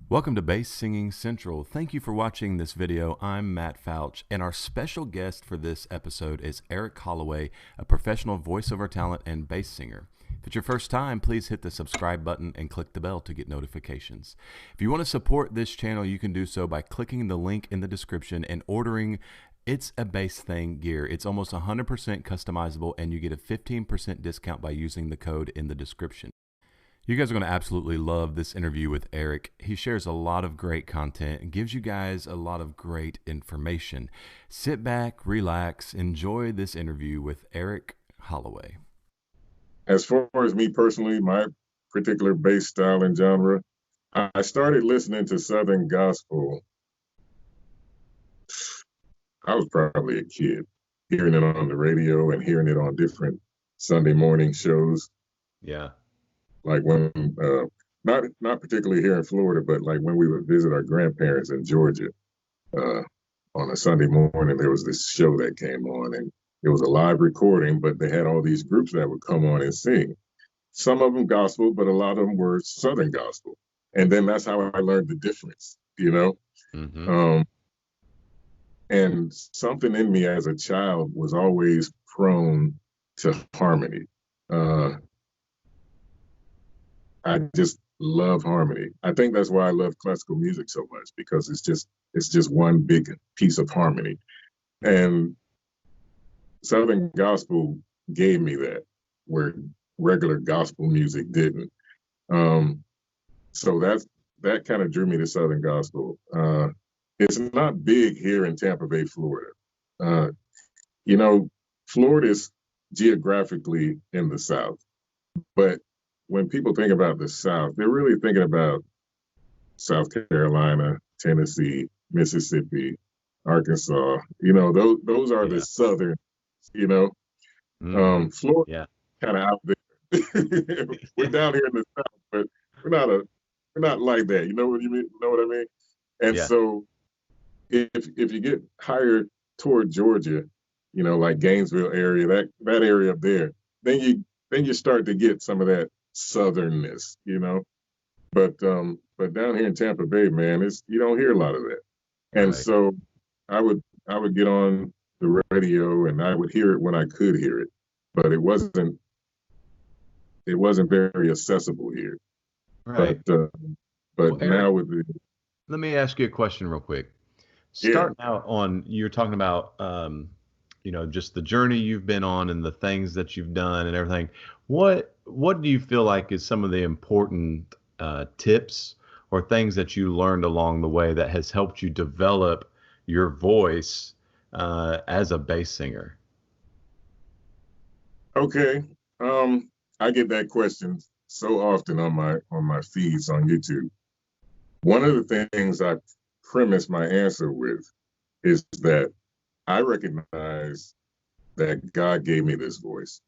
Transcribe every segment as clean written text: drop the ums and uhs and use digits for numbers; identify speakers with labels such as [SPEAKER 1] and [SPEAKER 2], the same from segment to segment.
[SPEAKER 1] Welcome to Bass Singing Central. Thank you for watching this video. I'm Matt Fouch, and our special guest for this episode is Eric Hollaway, a professional voiceover talent and bass singer. If it's your first time, please hit the subscribe button and click the bell to get notifications. If you want to support this channel, you can do so by clicking the link in the description and ordering It's a Bass Thing gear. It's almost 100% customizable, and you get a 15% discount by using the code in the description. You guys are going to absolutely love this interview with Eric. He shares a lot of great content and gives you guys a lot of great information. Sit back, relax, enjoy this interview with Eric Hollaway.
[SPEAKER 2] As far as me personally, my particular bass style and genre, I started listening to Southern gospel. I was probably a kid, hearing it on the radio and hearing it on different Sunday morning shows.
[SPEAKER 1] Yeah.
[SPEAKER 2] Like when, not particularly here in Florida, but like when we would visit our grandparents in Georgia, on a Sunday morning, there was this show that came on, and it was a live recording, but they had all these groups that would come on and sing. Some of them gospel, but a lot of them were Southern gospel. And then that's how I learned the difference, you know?
[SPEAKER 1] Mm-hmm.
[SPEAKER 2] And something in me as a child was always prone to harmony. I just love harmony. I think that's why I love classical music so much, because it's just one big piece of harmony. And Southern gospel gave me that, where regular gospel music didn't. So that kind of drew me to Southern gospel. It's not big here in Tampa Bay, Florida. Florida is geographically in the South, but when people think about the South, they're really thinking about South Carolina, Tennessee, Mississippi, Arkansas. Those are the Southern, Florida kind of out there. We're down here in the South, but we're not like that. You know what you mean? You know what I mean? And so if you get higher toward Georgia, like Gainesville area, that area up there, then you start to get some of that Southernness, but down here in Tampa Bay, man, you don't hear a lot of that. And so I would get on the radio and I would hear it when I could hear it, but it wasn't very accessible here.
[SPEAKER 1] Right.
[SPEAKER 2] But
[SPEAKER 1] Well,
[SPEAKER 2] now
[SPEAKER 1] Eric, let me ask you a question real quick. Starting out you're talking about just the journey you've been on and the things that you've done and everything. What do you feel like is some of the important tips or things that you learned along the way that has helped you develop your voice as a bass singer?
[SPEAKER 2] Okay. I get that question so often on my feeds on YouTube. One of the things I premise my answer with is that I recognize that God gave me this voice.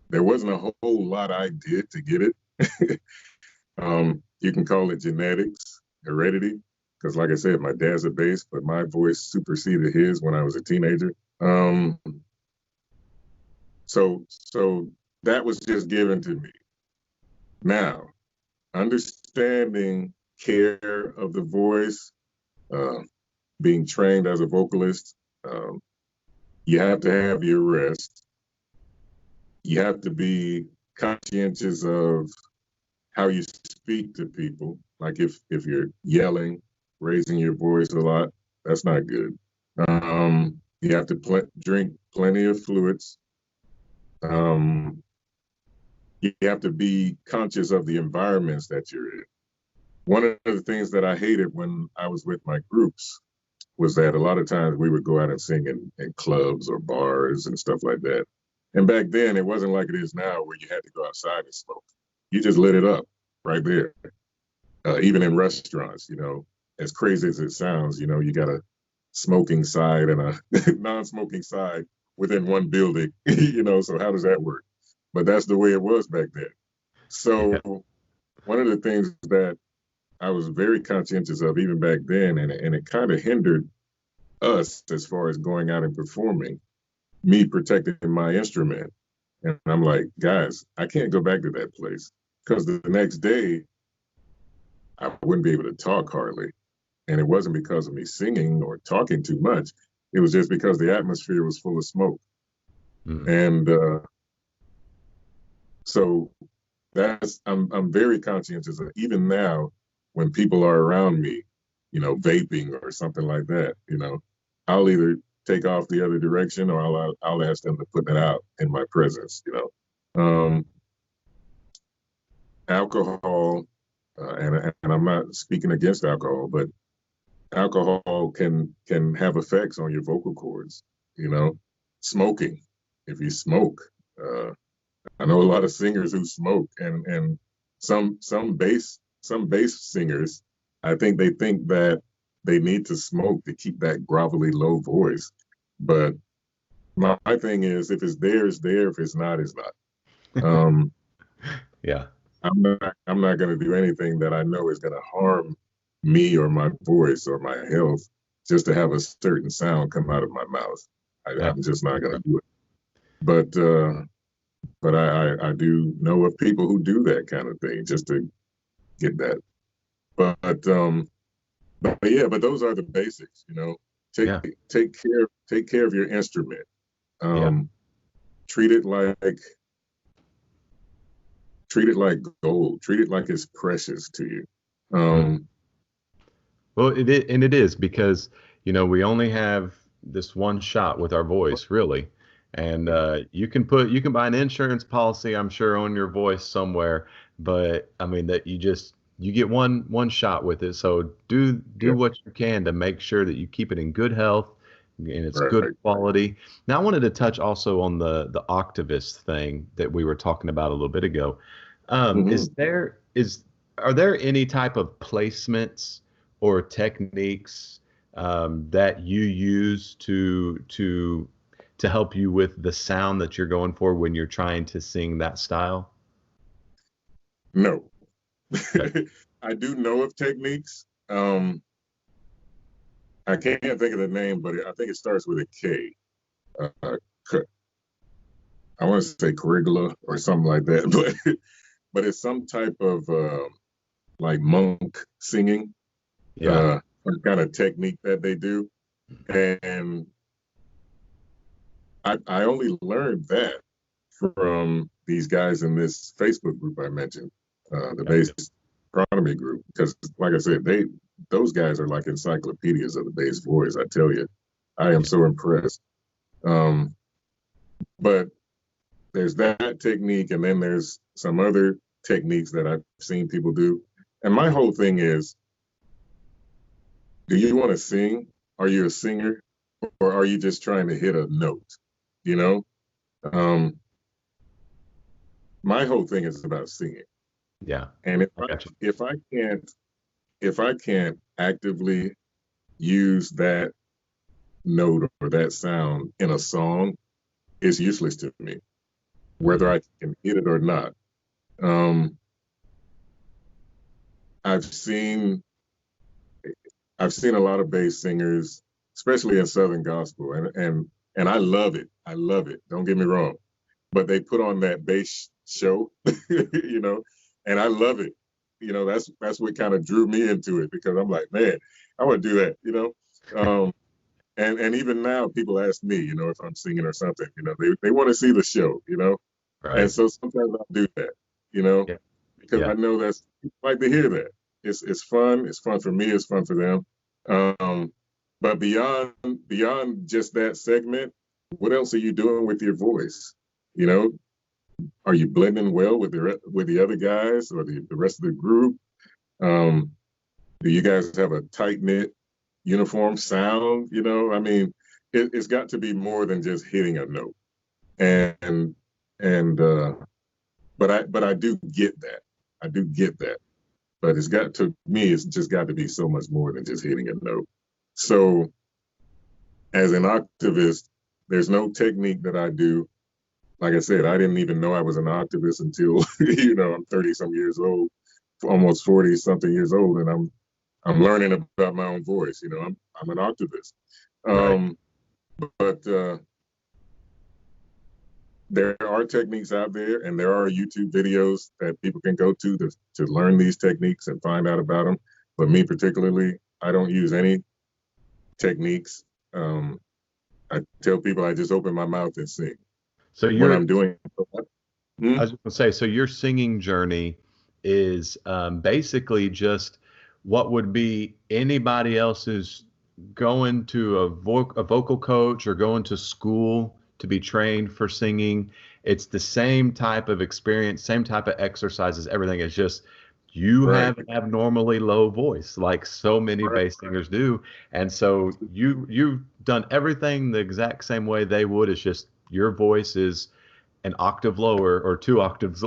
[SPEAKER 2] There wasn't a whole lot I did to get it. You can call it genetics, heredity, because like I said, my dad's a bass, but my voice superseded his when I was a teenager. So that was just given to me. Now, understanding care of the voice, being trained as a vocalist, you have to have your rest. You have to be conscientious of how you speak to people. Like if you're yelling, raising your voice a lot, that's not good. You have to drink plenty of fluids. You have to be conscious of the environments that you're in. One of the things that I hated when I was with my groups was that a lot of times we would go out and sing in clubs or bars and stuff like that. And back then, it wasn't like it is now where you had to go outside and smoke. You just lit it up right there. Even in restaurants, as crazy as it sounds, you got a smoking side and a non-smoking side within one building, so how does that work? But that's the way it was back then. So one of the things that I was very conscientious of even back then, and it kind of hindered us as far as going out and performing, me protecting my instrument. And I'm like, guys, I can't go back to that place, because the next day I wouldn't be able to talk hardly. And it wasn't because of me singing or talking too much. It was just because the atmosphere was full of smoke.
[SPEAKER 1] Mm.
[SPEAKER 2] And so I'm very conscientious of, even now, when people are around me, vaping or something like that, I'll either take off the other direction or I'll ask them to put that out in my presence. Alcohol, and I'm not speaking against alcohol, but alcohol can have effects on your vocal cords. Smoking, if you smoke, I know a lot of singers who smoke, and some bass singers, I think they think that they need to smoke to keep that grovelly low voice. But my thing is, if it's there, it's there. If it's not, it's not.
[SPEAKER 1] Yeah.
[SPEAKER 2] I'm not going to do anything that I know is going to harm me or my voice or my health just to have a certain sound come out of my mouth. I'm just not going to do it. But I do know of people who do that kind of thing just to get that. But yeah, but those are the basics. Take care of your instrument. Treat it like gold. Treat it like it's precious to you.
[SPEAKER 1] Well, it is, because we only have this one shot with our voice, really. And you can buy an insurance policy, I'm sure, on your voice somewhere, but I mean that you get one shot with it. So do what you can to make sure that you keep it in good health and it's good quality. Now, I wanted to touch also on the Oktavist thing that we were talking about a little bit ago. Are there any type of placements or techniques that you use to help you with the sound that you're going for when you're trying to sing that style?
[SPEAKER 2] No. Okay. I do know of techniques. I can't think of the name, but I think it starts with a K. I want to say Caligula or something like that, but it's some type of like monk singing, kind of technique that they do. And I only learned that from these guys in this Facebook group I mentioned, the bass astronomy group, because like I said, those guys are like encyclopedias of the bass voice. I tell you, I am so impressed. But there's that technique, and then there's some other techniques that I've seen people do. And my whole thing is, do you want to sing? Are you a singer? Or are you just trying to hit a note? My whole thing is about singing.
[SPEAKER 1] Yeah.
[SPEAKER 2] And if I can't actively use that note or that sound in a song, it's useless to me, whether I can hit it or not. I've seen a lot of bass singers, especially in Southern gospel, and I love it. I love it. Don't get me wrong, but they put on that bass show, and I love it. That's what kind of drew me into it, because I'm like, man, I want to do that. And even now, people ask me, if I'm singing or something, they want to see the show,
[SPEAKER 1] Right.
[SPEAKER 2] And so sometimes I'll do that, because I know that's people like to hear that. It's fun. It's fun for me. It's fun for them. But beyond just that segment, what else are you doing with your voice? Are you blending well with the other guys or the rest of the group? Do you guys have a tight knit, uniform sound? I mean, it's got to be more than just hitting a note. But I do get that. I do get that. But it's just got to be so much more than just hitting a note. So as an Oktavist, there's no technique that I do. Like I said, I didn't even know I was an Oktavist until, I'm 30 some years old, almost 40 something years old. And I'm learning about my own voice. I'm an Oktavist. But there are techniques out there, and there are YouTube videos that people can go to learn these techniques and find out about them. But me particularly, I don't use any techniques. I tell people I just open my mouth and sing
[SPEAKER 1] So
[SPEAKER 2] when
[SPEAKER 1] you're,
[SPEAKER 2] I'm doing.
[SPEAKER 1] I was going to say, so your singing journey is basically just what would be anybody else who's going to a vocal coach or going to school to be trained for singing. It's the same type of experience, same type of exercises, everything. Is just you
[SPEAKER 2] Right.
[SPEAKER 1] have an abnormally low voice, like so many
[SPEAKER 2] Right.
[SPEAKER 1] bass singers do. And so you've done everything the exact same way they would. It's just your voice is an octave lower or 2 octaves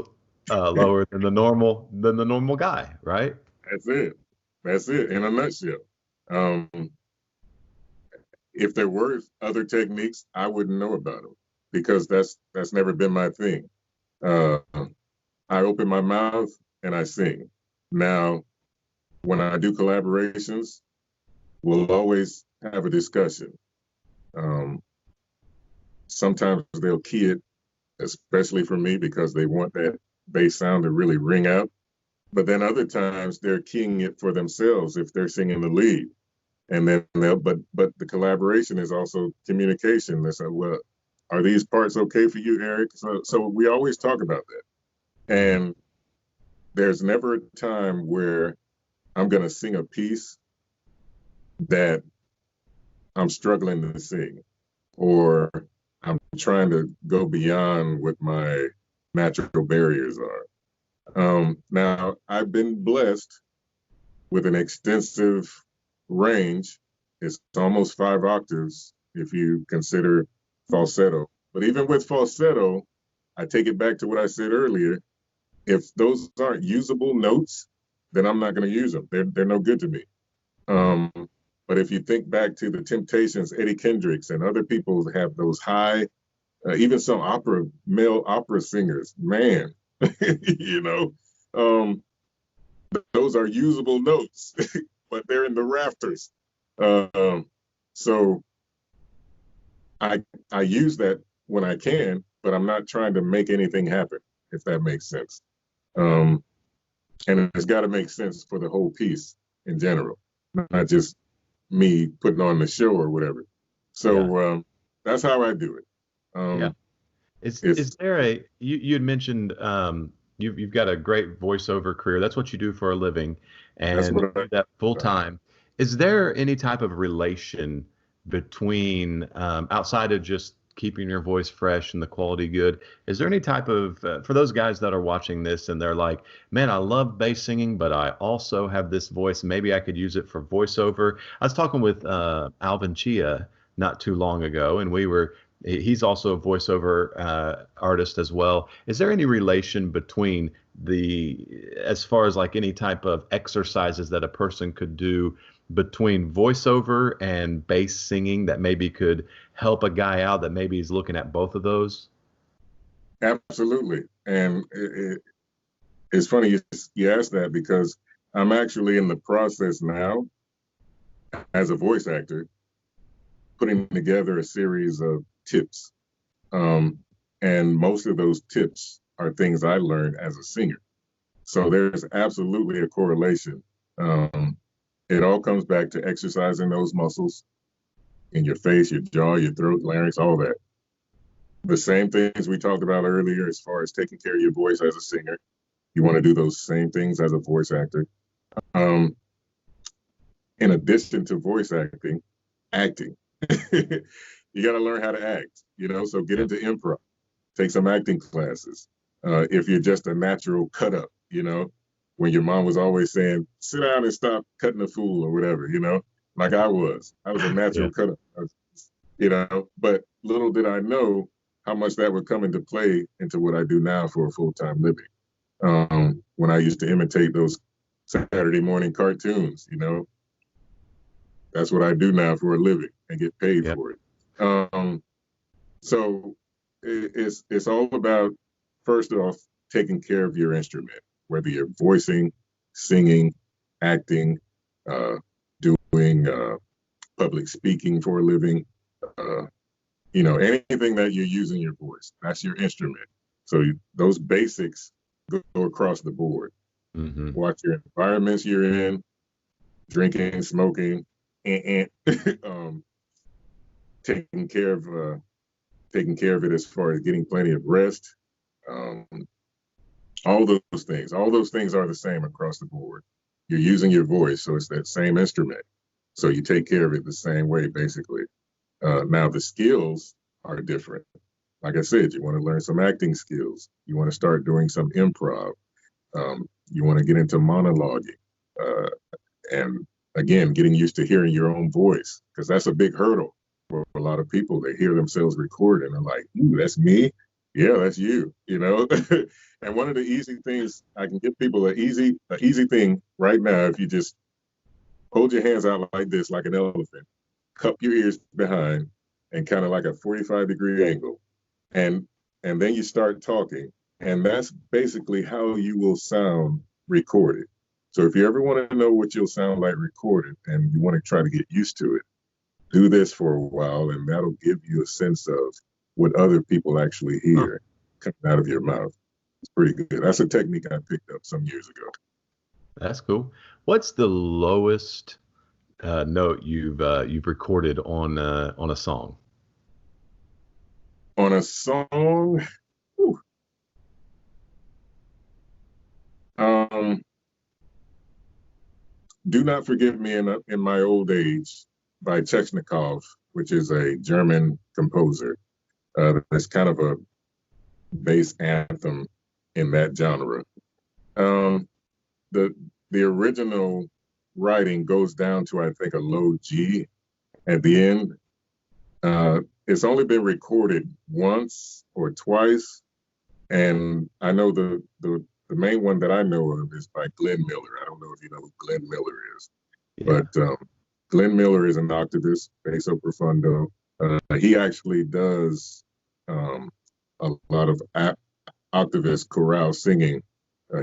[SPEAKER 1] lower than the normal guy, right?
[SPEAKER 2] That's it. That's it in a nutshell. Um, if there were other techniques, I wouldn't know about them because that's never been my thing. Uh, I open my mouth and I sing. Now, when I do collaborations, we'll always have a discussion. Um, Sometimes they'll key it, especially for me, because they want that bass sound to really ring out. But then other times they're keying it for themselves if they're singing the lead. And then but the collaboration is also communication. They say, well, are these parts okay for you, Eric? So we always talk about that. And there's never a time where I'm going to sing a piece that I'm struggling to sing, or I'm trying to go beyond what my natural barriers are. Now, I've been blessed with an extensive range. It's almost 5 octaves if you consider falsetto. But even with falsetto, I take it back to what I said earlier. If those aren't usable notes, then I'm not going to use them. They're no good to me. Um, but if you think back to the Temptations, Eddie Kendricks, and other people have those high, even some male opera singers, man, you know, um, those are usable notes, but they're in the rafters. So I use that when I can, but I'm not trying to make anything happen, if that makes sense. And it's got to make sense for the whole piece in general, not just me putting on the show or whatever. So that's how I do it.
[SPEAKER 1] Yeah. Is there you had mentioned you've got a great voiceover career. That's what you do for a living, and you do that full time. Is there any type of relation between outside of just keeping your voice fresh and the quality good? Is there any type of for those guys that are watching this and they're like, man, I love bass singing, but I also have this voice. Maybe I could use it for voiceover. I was talking with Alvin Chia not too long ago, and he's also a voiceover artist as well. Is there any relation between as far as like any type of exercises that a person could do between voiceover and bass singing that maybe could help a guy out that maybe he's looking at both of those?
[SPEAKER 2] Absolutely. And it's funny you asked that because I'm actually in the process now as a voice actor, putting together a series of tips. And most of those tips are things I learned as a singer. So there's absolutely a correlation. It all comes back to exercising those muscles in your face, your jaw, your throat, larynx, all that. The same things we talked about earlier as far as taking care of your voice as a singer. You want to do those same things as a voice actor. In addition to voice acting. You got to learn how to act, so get into improv, take some acting classes. If you're just a natural cut up, when your mom was always saying, sit down and stop cutting a fool or whatever, like I was a natural cut up, but little did I know how much that would come into play into what I do now for a full-time living. When I used to imitate those Saturday morning cartoons, that's what I do now for a living and get paid for it. So it's all about, first off, taking care of your instrument, whether you're voicing, singing, acting, doing public speaking for a living. anything that you're using your voice, that's your instrument. So those basics go across the board.
[SPEAKER 1] Mm-hmm.
[SPEAKER 2] Watch your environments you're in, drinking, smoking, and taking care of it as far as getting plenty of rest. Um, all those things are the same across the board. You're using your voice, so it's that same instrument. So you take care of it the same way, basically. Now the skills are different. Like I said, you want to learn some acting skills. You want to start doing some improv. You want to get into monologuing. And again, getting used to hearing your own voice, because that's a big hurdle for a lot of people. They hear themselves record and they're like, ooh, that's me. Yeah, that's you, And one of the easy things I can give people, an easy thing right now, if you just hold your hands out like this, like an elephant, cup your ears behind, and kind of like a 45-degree angle. And then you start talking. And that's basically how you will sound recorded. So if you ever want to know what you'll sound like recorded and you want to try to get used to it, do this for a while, and that'll give you a sense of what other people actually hear coming out of your mouth. It's pretty good. That's a technique I picked up some years ago.
[SPEAKER 1] That's cool. What's the lowest note you've recorded on a song?
[SPEAKER 2] On a song, Do Not Forgive Me in My Old Age by Chesnokov, which is a German composer. That's kind of a bass anthem in that genre. The original writing goes down to, I think, a low G at the end. It's only been recorded once or twice, and I know the main one that I know of is by Glenn Miller. I don't know if you know who Glenn Miller is, but Glenn Miller is an Oktavist, basso profundo. He actually does a lot of Oktavist chorale singing.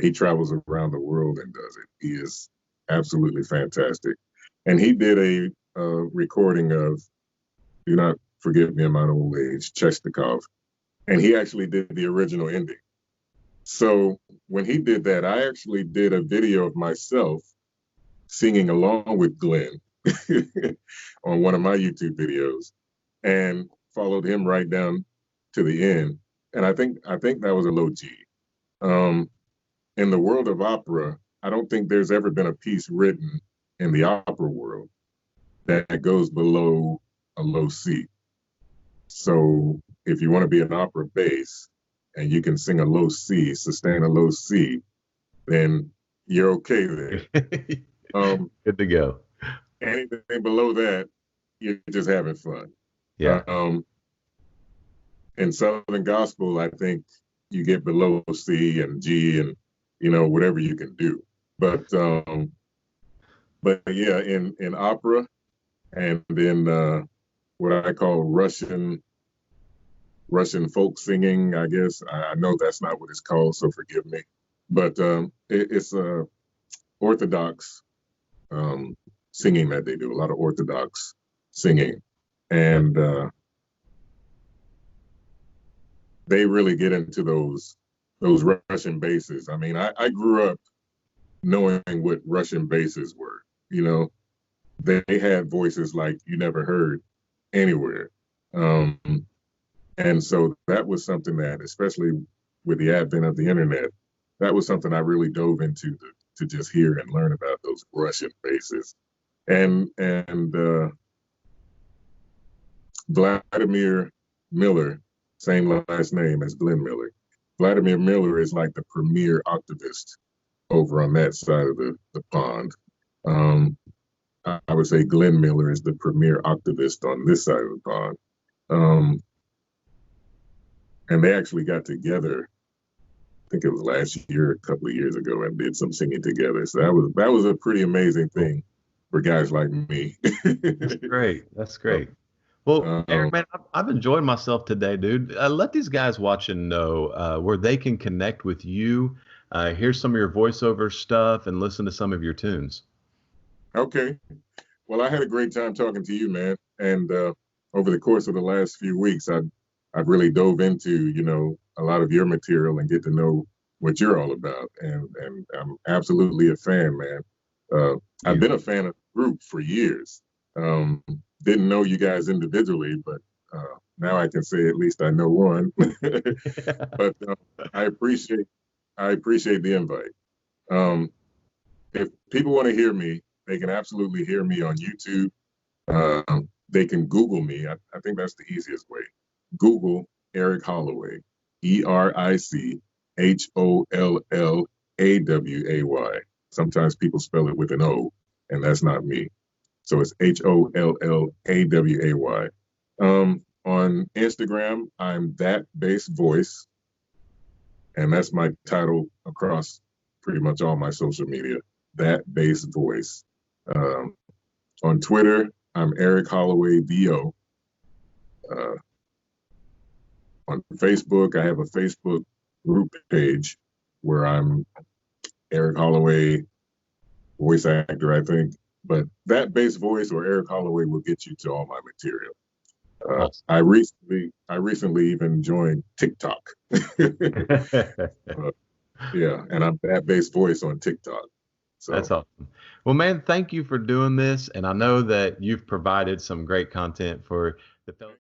[SPEAKER 2] He travels around the world and does it. He is absolutely fantastic. And he did a recording of Do Not Forgive Me in My Old Age, Chesnokov. And he actually did the original ending. So when he did that, I actually did a video of myself singing along with Glenn on one of my YouTube videos and followed him right down to the end. And I think that was a low G. In the world of opera, I don't think there's ever been a piece written in the opera world that goes below a low C. So if you want to be an opera bass and you can sing a low C, sustain a low C, then you're okay there.
[SPEAKER 1] Good to go.
[SPEAKER 2] Anything below that, you're just having fun.
[SPEAKER 1] Yeah.
[SPEAKER 2] In Southern gospel, I think you get below C and G and whatever you can do. But yeah, in opera and in what I call Russian folk singing, I guess. I know that's not what it's called, so forgive me. But it's Orthodox singing that they do, a lot of Orthodox singing. And they really get into those Russian basses. I mean, I grew up knowing what Russian basses were. They had voices like you never heard anywhere. And so that was something that, especially with the advent of the internet, that was something I really dove into to just hear and learn about those Russian basses. And Vladimir Miller, same last name as Glenn Miller. Vladimir Miller is like the premier Oktavist over on that side of the pond. I would say Glenn Miller is the premier Oktavist on this side of the pond. And they actually got together, I think it was last year, a couple of years ago, and did some singing together. So that was a pretty amazing thing for guys like me.
[SPEAKER 1] That's great. That's great. Well, Eric, man, I've enjoyed myself today, dude. Let these guys watching know where they can connect with you, hear some of your voiceover stuff, and listen to some of your tunes.
[SPEAKER 2] Okay. Well, I had a great time talking to you, man. And over the course of the last few weeks, I've really dove into, a lot of your material and get to know what you're all about. And I'm absolutely a fan, man. I've been a fan of the group for years. Didn't know you guys individually, but now I can say at least I know one. But I appreciate the invite. If people want to hear me, they can absolutely hear me on YouTube. They can Google me. I think that's the easiest way. Google Eric Hollaway, EricHollaway. Sometimes people spell it with an O, and that's not me. So it's Hollaway. On Instagram, I'm That Bass Voice, and that's my title across pretty much all my social media, That Bass Voice. On Twitter, I'm Eric Hollaway VO. On Facebook, I have a Facebook group page where I'm Eric Hollaway, voice actor, I think. But That Bass Voice or Eric Hollaway will get you to all my material. Awesome. I recently even joined TikTok. Yeah, and I'm That Bass Voice on TikTok. So.
[SPEAKER 1] That's awesome. Well, man, thank you for doing this. And I know that you've provided some great content for the fellow.